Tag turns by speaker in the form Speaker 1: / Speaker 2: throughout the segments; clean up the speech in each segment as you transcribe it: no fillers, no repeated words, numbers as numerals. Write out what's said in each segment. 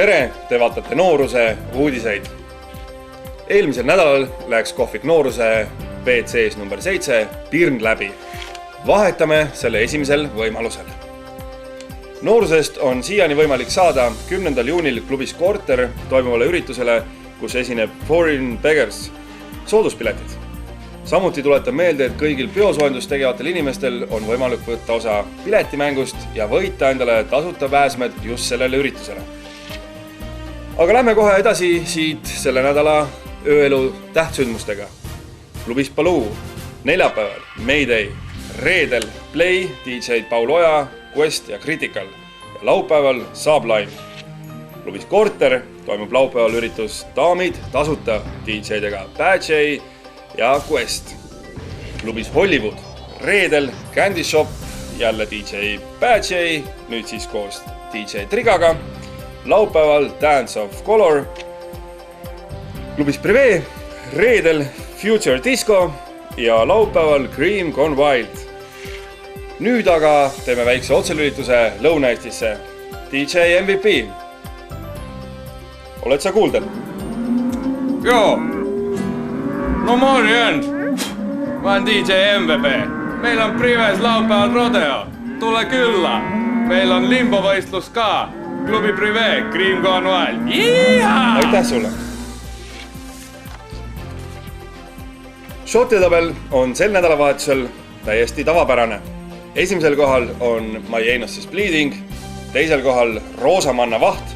Speaker 1: tere, te vaatate Nooruse uudiseid. Eelmisel nädalal läks Kohvik Nooruse WC-s number 7 pirn läbi. Vahetame selle esimesel võimalusel. Noorusest on siiani võimalik saada 10. juunil klubis Korter toimuvale üritusele, kus esineb Foreign Beggars sooduspiletid. Samuti tuletan meelde, et kõigil peosoojendust tegevatel inimestel on võimalik võtta osa piletimängust ja võita endale tasuta pääsmed just sellele üritusele. Aga lähme kohe edasi siit selle nädala ööelu tähtsündmustega. Klubis Baloo, neljapäeval Mayday, reedel Play, DJ Paul Oja, Quest ja Critical ja laupäeval Sublime. Klubis Korter toimub laupäeval üritus Daamid tasuta DJ-dega Badgey ja Quest. Klubis Hollywood, reedel Candy Shop, jälle DJ Badgey, nüüd siis koos DJ Trigaga. Laupäeval Dance of Color. Klubis Privé, reedel Future Disco ja laupäeval Cream Gone Wild. Nüüd aga teeme väikse otselülituse Lõuna-Eestisse. DJ MVP. Oled sa kuuldel?
Speaker 2: Joo. No morjen. Mä oon DJ MVP. Meil on Prives laupäeval rodeo. Tule kyllä. Meil on limbovõistlus ka. Klubi Privé, Cream Gone Wild. Iihaa!
Speaker 1: Aitäh sulle! Shotitabel on sel nädalavahetusel täiesti tavapärane. Esimesel kohal on My Anus Bleeding, teisel kohal Roosamanna Vaht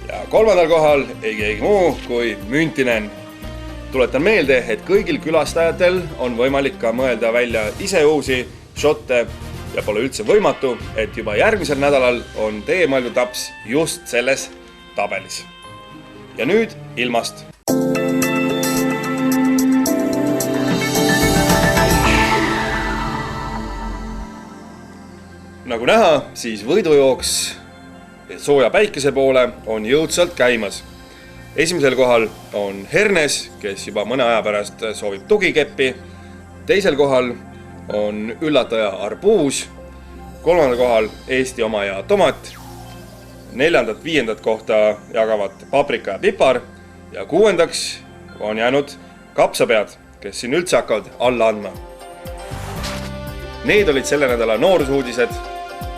Speaker 1: ja kolmandal kohal ei keegi muu kui Müntinen. Tuletan meelde, et kõigil külastajatel on võimalik ka mõelda välja ise uusi shotte ja pole üldse võimatu, et juba järgmisel nädalal on teie mõeldud taps just selles tabelis. Ja nüüd ilmast. Nagu näha, siis võidujooks sooja päikese poole on jõudsalt käimas. Esimesel kohal on Hernes, kes juba mõne aja pärast soovib tugikeppi. Teisel kohal on üllataja Arbuus. Kolmandal kohal Eesti oma ja tomat. Neljandat, viiendat kohta jagavad paprika ja pipar. Ja kuuendaks on jäänud kapsapead, kes siin üldse hakkavad alla andma. Need olid selle nädala noorusuudised.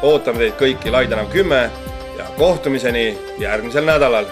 Speaker 1: Ootame teid kõiki Laidanam 10 ja kohtumiseni järgmisel nädalal.